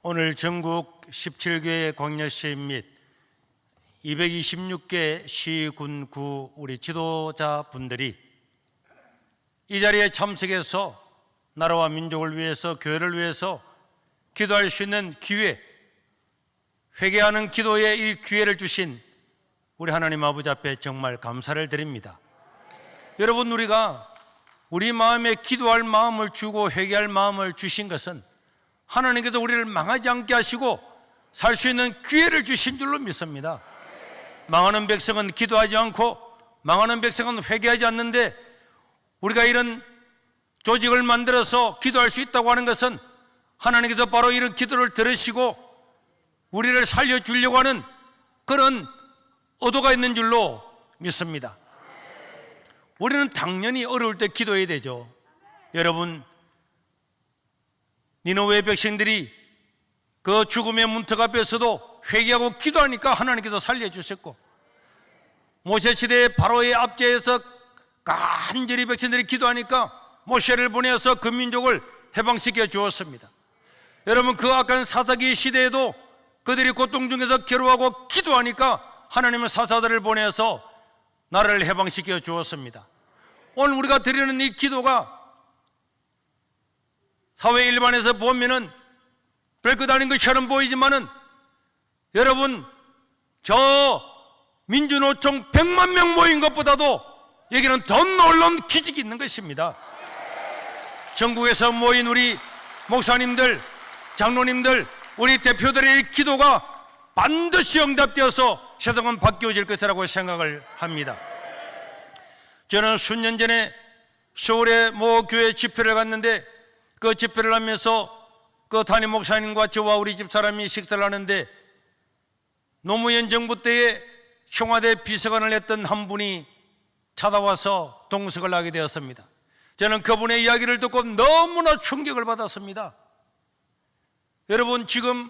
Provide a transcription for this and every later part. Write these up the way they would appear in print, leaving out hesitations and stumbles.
오늘 전국 17개 광역시민 및 226개 시군구 우리 지도자분들이 이 자리에 참석해서 나라와 민족을 위해서, 교회를 위해서 기도할 수 있는 기회, 회개하는 기도의 이 기회를 주신 우리 하나님 아버지 앞에 정말 감사를 드립니다. 여러분, 우리가 우리 마음에 기도할 마음을 주고 회개할 마음을 주신 것은 하나님께서 우리를 망하지 않게 하시고 살 수 있는 기회를 주신 줄로 믿습니다. 망하는 백성은 기도하지 않고 망하는 백성은 회개하지 않는데, 우리가 이런 조직을 만들어서 기도할 수 있다고 하는 것은 하나님께서 바로 이런 기도를 들으시고 우리를 살려주려고 하는 그런 의도가 있는 줄로 믿습니다. 우리는 당연히 어려울 때 기도해야 되죠. 여러분, 니느웨 백성들이 그 죽음의 문턱 앞에서도 회개하고 기도하니까 하나님께서 살려주셨고, 모세 시대의 바로의 압제에서 간절히 백성들이 기도하니까 모세를 보내서 그 민족을 해방시켜 주었습니다. 여러분, 그 악한 사사기 시대에도 그들이 고통 중에서 괴로워하고 기도하니까 하나님은 사사들을 보내서 나라를 해방시켜 주었습니다. 오늘 우리가 드리는 이 기도가 사회 일반에서 보면은 별것 아닌 것처럼 보이지만은, 여러분, 저 민주노총 100만 명 모인 것보다도 여기는 더 놀라운 기적이 있는 것입니다. 전국에서 모인 우리 목사님들, 장로님들, 우리 대표들의 기도가 반드시 응답되어서 세상은 바뀌어질 것이라고 생각을 합니다. 저는 수년 전에 서울의 모 교회 집회를 갔는데, 그 집회를 하면서 그 담임 목사님과 저와 우리 집사람이 식사를 하는데, 노무현 정부 때에 청와대 비서관을 했던 한 분이 찾아와서 동석을 하게 되었습니다. 저는 그분의 이야기를 듣고 너무나 충격을 받았습니다. 여러분, 지금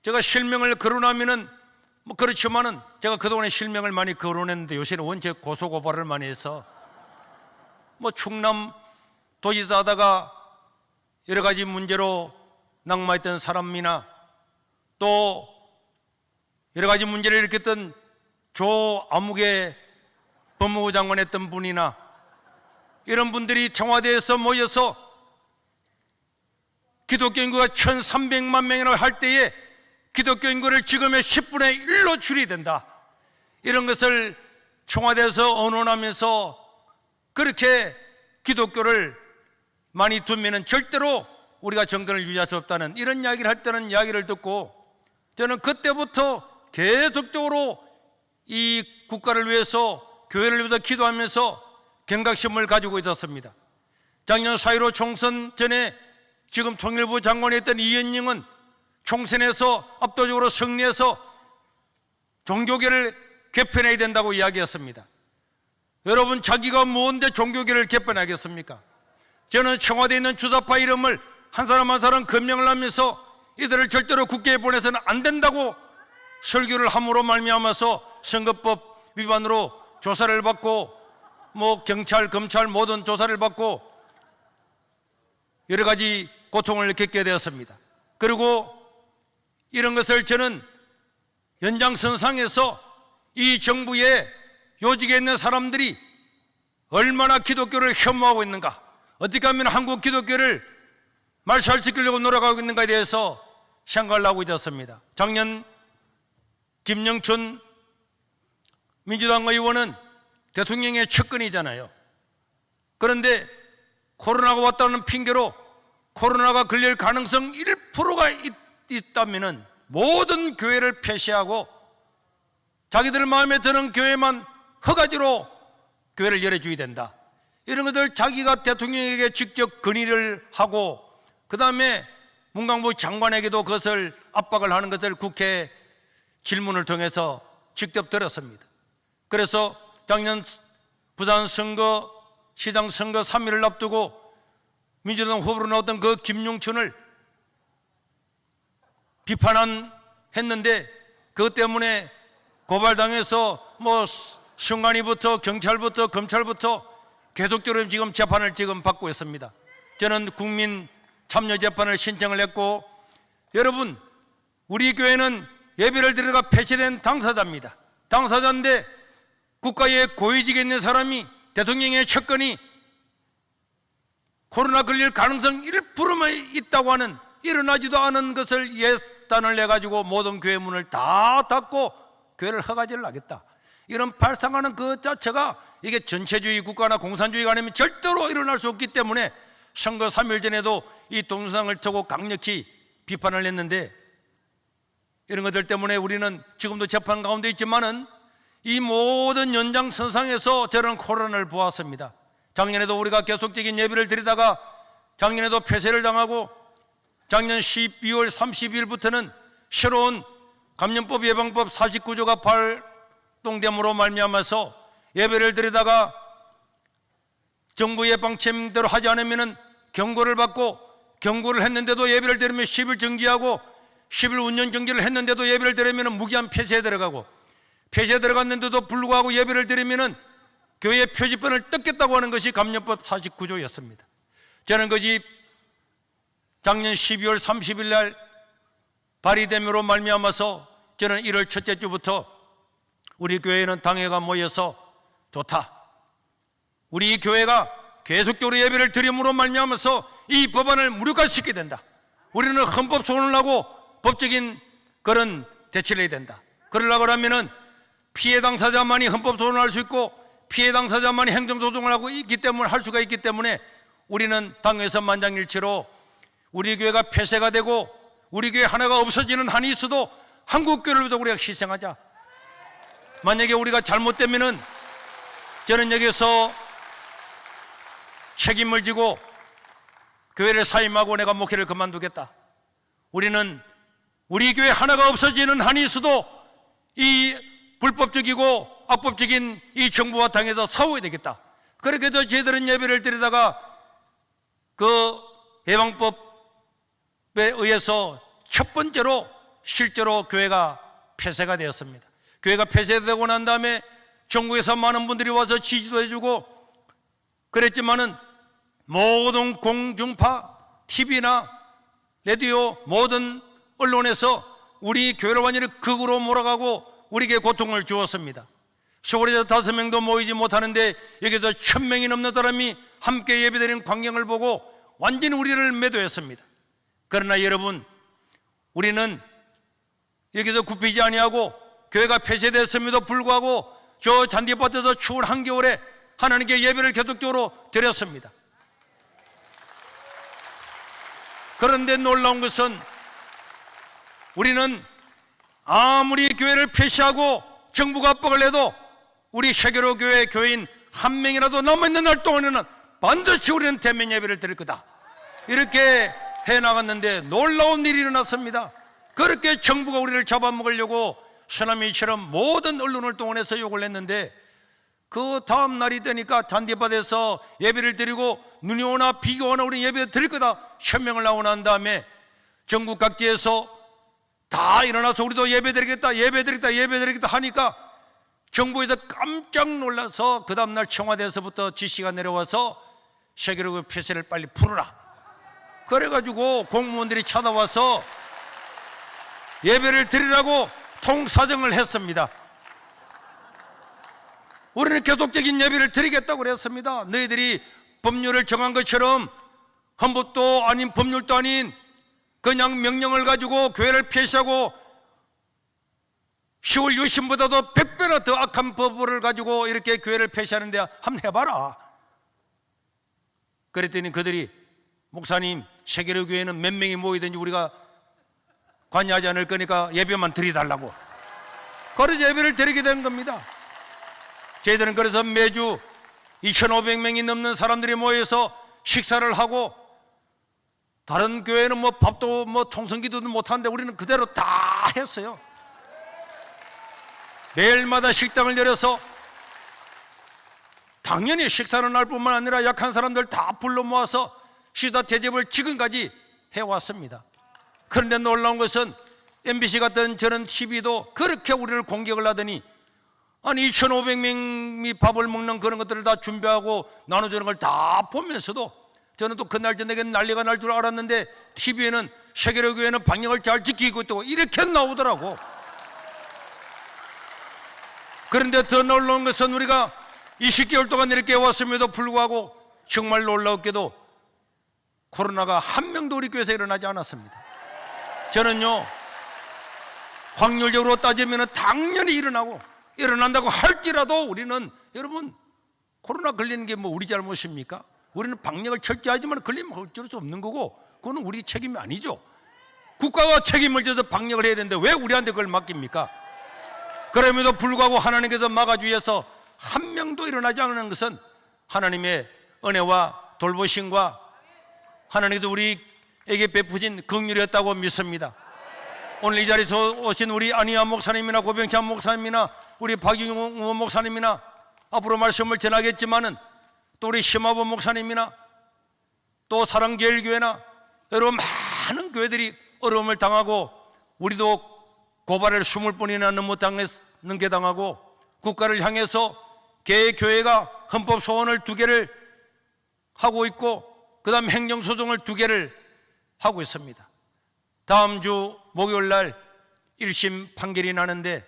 제가 실명을 거론하면은 뭐 그렇지만은 제가 그동안에 실명을 많이 거론했는데 요새는 원체 고소고발을 많이 해서 뭐 충남 도지사 하다가 여러 가지 문제로 낙마했던 사람이나 또 여러 가지 문제를 일으켰던 조아무개 법무부 장관 했던 분이나 이런 분들이 청와대에서 모여서 기독교 인구가 1300만 명이나 할 때에 기독교 인구를 지금의 10분의 1로 줄여야 된다, 이런 것을 청와대에서 언론하면서 그렇게 기독교를 많이 두면은 절대로 우리가 정권을 유지할 수 없다는 이런 이야기를 할 때는 이야기를 듣고, 저는 그때부터 계속적으로 이 국가를 위해서, 교회를 위해서 기도하면서 경각심을 가지고 있었습니다. 작년 4.15 총선 전에 지금 통일부 장관이었던 이현영은 총선에서 압도적으로 승리해서 종교계를 개편해야 된다고 이야기했습니다. 여러분, 자기가 뭔데 종교계를 개편하겠습니까? 저는 청와대에 있는 주사파 이름을 한 사람 한 사람 검명을 하면서 이들을 절대로 국회에 보내서는 안 된다고 설교를 함으로 말미암아서 선거법 위반으로 조사를 받고, 뭐 경찰, 검찰 모든 조사를 받고 여러 가지 고통을 겪게 되었습니다. 그리고 이런 것을 저는 연장선상에서 이 정부의 요직에 있는 사람들이 얼마나 기독교를 혐오하고 있는가, 어떻게 하면 한국 기독교를 말살시키려고 노력하고 있는가에 대해서 생각을 하고 있었습니다. 작년 김영춘 민주당 의원은 대통령의 측근이잖아요. 그런데 코로나가 왔다는 핑계로 코로나가 걸릴 가능성 1%가 있다면 모든 교회를 폐쇄하고 자기들 마음에 드는 교회만 허가지로 교회를 열어줘야 된다, 이런 것들 자기가 대통령에게 직접 건의를 하고, 그 다음에 문광부 장관에게도 그것을 압박을 하는 것을 국회 질문을 통해서 직접 들었습니다. 그래서 작년 부산 선거, 시장 선거 3일을 앞두고 민주당 후보로 나왔던 그 김용춘을 비판한 했는데 그것 때문에 고발당해서 뭐 순간이부터 경찰부터 검찰부터 계속적으로 지금 재판을 지금 받고 있습니다. 저는 국민 참여 재판을 신청을 했고, 여러분, 우리 교회는 예배를 드리다가 폐쇄된 당사자입니다. 당사자인데 국가의 고위직에 있는 사람이, 대통령의 측근이 코로나 걸릴 가능성 1%만 있다고 하는, 일어나지도 않은 것을 예단을 내가지고 모든 교회 문을 다 닫고 교회를 허가제를 하겠다, 이런 발상하는 그 자체가 이게 전체주의 국가나 공산주의가 아니면 절대로 일어날 수 없기 때문에 선거 3일 전에도 이 동영상을 틀고 강력히 비판을 했는데, 이런 것들 때문에 우리는 지금도 재판 가운데 있지만은 이 모든 연장선상에서 저는 코로나를 보았습니다. 작년에도 우리가 계속적인 예배를 드리다가 작년에도 폐쇄를 당하고, 작년 12월 30일부터는 새로운 감염법 예방법 49조가 발동됨으로 말미암아서 예배를 드리다가 정부의 방침대로 하지 않으면 경고를 받고, 경고를 했는데도 예배를 드리면 10일 정지하고, 10일 운전 정지를 했는데도 예배를 드리면 무기한 폐쇄에 들어가고, 폐쇄에 들어갔는데도 불구하고 예배를 드리면 교회 표지판을 뜯겠다고 하는 것이 감염법 49조였습니다. 저는 그 집 작년 12월 30일 날 발의됨으로 말미암아서 저는 1월 첫째 주부터 우리 교회는 당회가 모여서 좋다, 우리 교회가 계속적으로 예배를 드림으로 말미암아서 이 법안을 무력화시켜야 된다, 우리는 헌법 소원을 하고 법적인 그런 대치를 해야 된다. 그러려고 하면은 피해 당사자만이 헌법 소원을 할 수 있고 피해 당사자만이 행정소송을 하고 있기 때문에, 할 수가 있기 때문에 우리는 당에서 만장일치로 우리 교회가 폐쇄가 되고 우리 교회 하나가 없어지는 한이 있어도 한국교회를 위해서 우리가 희생하자. 만약에 우리가 잘못되면은 저는 여기서 책임을 지고 교회를 사임하고 내가 목회를 그만두겠다. 우리는 우리 교회 하나가 없어지는 한이 있어도 이 불법적이고 악법적인 이 정부와 당에서 싸워야 되겠다. 그렇게 해서 저희들은 예배를 드리다가 그 예방법에 의해서 첫 번째로 실제로 교회가 폐쇄가 되었습니다. 교회가 폐쇄되고 난 다음에 전국에서 많은 분들이 와서 지지도 해주고 그랬지만은 모든 공중파, TV나 라디오, 모든 언론에서 우리 교회를 완전히 극으로 몰아가고 우리에게 고통을 주었습니다. 서울에서 5명도 모이지 못하는데 여기서 1000명이 넘는 사람이 함께 예배드리는 광경을 보고 완전히 우리를 매도했습니다. 그러나 여러분, 우리는 여기서 굽히지 아니하고 교회가 폐쇄됐음에도 불구하고 저 잔디밭에서 추운 한겨울에 하나님께 예배를 계속적으로 드렸습니다. 그런데 놀라운 것은 우리는 아무리 교회를 폐쇄하고 정부가 압박을 해도 우리 세계로 교회 교인 한 명이라도 남아있는 날 동안에는 반드시 우리는 대면 예배를 드릴 거다, 이렇게 해나갔는데 놀라운 일이 일어났습니다. 그렇게 정부가 우리를 잡아먹으려고 쓰나미처럼 모든 언론을 동원해서 욕을 했는데 그 다음 날이 되니까 잔디밭에서 예배를 드리고 눈이 오나 비가 오나 우리 예배 드릴 거다 현명을 나오고 난 다음에 전국 각지에서 다 일어나서 우리도 예배 드리겠다, 예배 드리겠다, 예배 드리겠다 하니까 정부에서 깜짝 놀라서 그 다음날 청와대에서부터 지시가 내려와서 세계로 폐쇄를 빨리 풀어라. 그래가지고 공무원들이 찾아와서 예배를 드리라고 통사정을 했습니다. 우리는 계속적인 예배를 드리겠다고 그랬습니다. 너희들이 법률을 정한 것처럼 헌법도 아닌 법률도 아닌 그냥 명령을 가지고 교회를 폐쇄하고 10월 유신보다도 100배나 더 악한 법을 가지고 이렇게 교회를 폐쇄하는데 한번 해봐라. 그랬더니 그들이 목사님, 세계로 교회는 몇 명이 모이든지 우리가 관여하지 않을 거니까 예배만 드리달라고. 그래서 예배를 드리게 된 겁니다. 저희들은 그래서 매주 2,500명이 넘는 사람들이 모여서 식사를 하고, 다른 교회는 뭐 밥도 뭐 통성기도도 못하는데 우리는 그대로 다 했어요. 매일마다 식당을 열어서 당연히 식사는 날 뿐만 아니라 약한 사람들 다 불러 모아서 식사 대접을 지금까지 해왔습니다. 그런데 놀라운 것은 MBC 같은 저런 TV도 그렇게 우리를 공격을 하더니 아니 2,500명이 밥을 먹는 그런 것들을 다 준비하고 나눠주는 걸 다 보면서도 저는 또 그날 저녁에 난리가 날 줄 알았는데 TV에는 세계로 교회는 방역을 잘 지키고 있다고 이렇게 나오더라고. 그런데 더 놀라운 것은 우리가 20개월 동안 이렇게 왔음에도 불구하고 정말 놀라웠게도 코로나가 한 명도 우리 교회에서 일어나지 않았습니다. 저는요, 확률적으로 따지면 당연히 일어난다고 할지라도 우리는, 여러분, 코로나 걸리는 게 뭐 우리 잘못입니까? 우리는 방역을 철저하지만 걸리면 어쩔 수 없는 거고, 그거는 우리 책임이 아니죠. 국가가 책임을 져서 방역을 해야 되는데 왜 우리한테 그걸 맡깁니까? 그럼에도 불구하고 하나님께서 막아주셔서 한 명도 일어나지 않는 것은 하나님의 은혜와 돌보심과 하나님께서 우리에게 베푸신 긍휼이었다고 믿습니다. 오늘 이 자리에서 오신 우리 안희아 목사님이나 고병찬 목사님이나 우리 박용호 목사님이나 앞으로 말씀을 전하겠지만은 또 우리 심화보 목사님이나 또 사랑제일교회나 여러 많은 교회들이 어려움을 당하고 우리도 고발을 20번이나 넘어 넘게 당하고 국가를 향해서 개교회가 헌법 소원을 2개를 하고 있고 그 다음 행정소송을 2개를 하고 있습니다. 다음 주 목요일 날 1심 판결이 나는데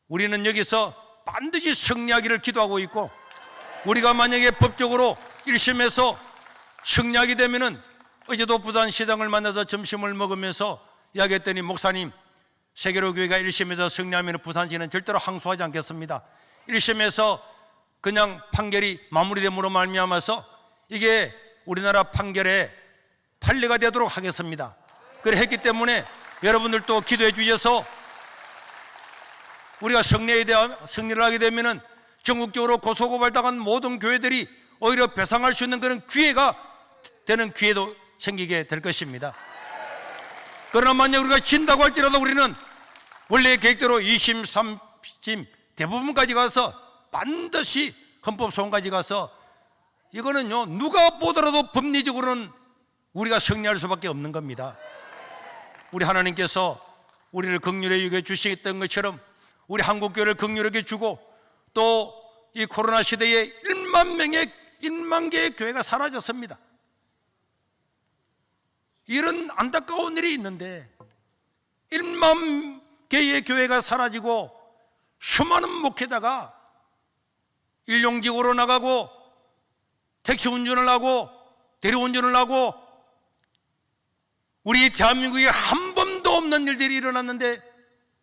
우리는 여기서 반드시 승리하기를 기도하고 있고 우리가 만약에 법적으로 1심에서 승리하게 되면은 어제도 부산시장을 만나서 점심을 먹으면서 이야기했더니 목사님 세계로 교회가 1심에서 승리하면 부산시는 절대로 항소하지 않겠습니다. 1심에서 그냥 판결이 마무리됨으로 말미암아서 이게 우리나라 판결의 판례가 되도록 하겠습니다. 그래 했기 때문에 여러분들도 기도해 주셔서 우리가 승리를 하게 되면은 전국적으로 고소고발당한 모든 교회들이 오히려 배상할 수 있는 그런 기회가 되는 기회도 생기게 될 것입니다. 그러나 만약 우리가 진다고 할지라도 우리는 원래 계획대로 2심, 3심 대부분까지 가서 반드시 헌법소원까지 가서 이거는요 누가 보더라도 법리적으로는 우리가 승리할 수밖에 없는 겁니다. 우리 하나님께서 우리를 긍휼히 여겨 주시던 것처럼 우리 한국교회를 긍휼히 여겨 주고 또 이 코로나 시대에 1만 개의 교회가 사라졌습니다. 이런 안타까운 일이 있는데 1만 개의 교회가 사라지고 수많은 목회자가 일용직으로 나가고 택시 운전을 하고 대리운전을 하고 우리 대한민국에 한 번도 없는 일들이 일어났는데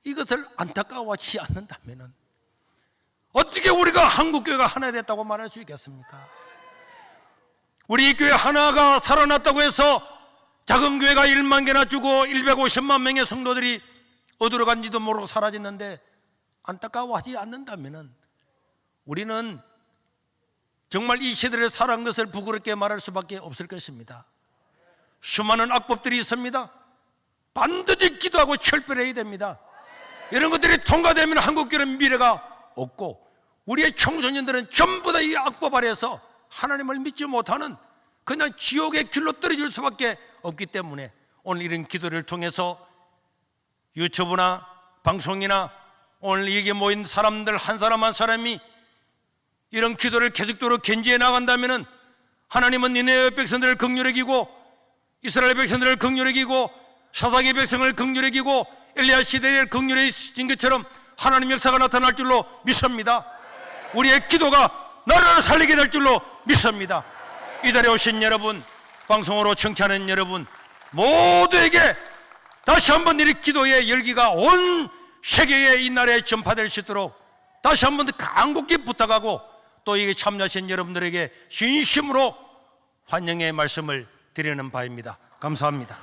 이것을 안타까워하지 않는다면 어떻게 우리가 한국교회가 하나 됐다고 말할 수 있겠습니까? 우리 교회 하나가 살아났다고 해서 작은 교회가 1만 개나 주고 150만 명의 성도들이 어디로 간지도 모르고 사라졌는데 안타까워하지 않는다면 우리는 정말 이 시대를 살아간 것을 부끄럽게 말할 수밖에 없을 것입니다. 수많은 악법들이 있습니다. 반드시 기도하고 철별해야 됩니다. 이런 것들이 통과되면 한국교회는 미래가 없고 우리의 청소년들은 전부 다 이 악법 아래에서 하나님을 믿지 못하는 그냥 지옥의 길로 떨어질 수밖에 없기 때문에 오늘 이런 기도를 통해서 유튜브나 방송이나 오늘 여기 모인 사람들 한 사람 한 사람이 이런 기도를 계속적으로 견지해 나간다면 하나님은 니네의 백성들을 긍휼히 여기고 이스라엘 백성들을 긍휼히 여기고 사사기 백성을 긍휼히 여기고 엘리야 시대에 긍휼히 여긴 것처럼 하나님 역사가 나타날 줄로 믿습니다. 우리의 기도가 나라를 살리게 될 줄로 믿습니다. 이 자리에 오신 여러분, 방송으로 청취하는 여러분 모두에게 다시 한번 이 기도의 열기가 온 세계에 이 나라에 전파될 수 있도록 다시 한번 간곡히 부탁하고 또 이게 참여하신 여러분들에게 진심으로 환영의 말씀을 드리는 바입니다. 감사합니다.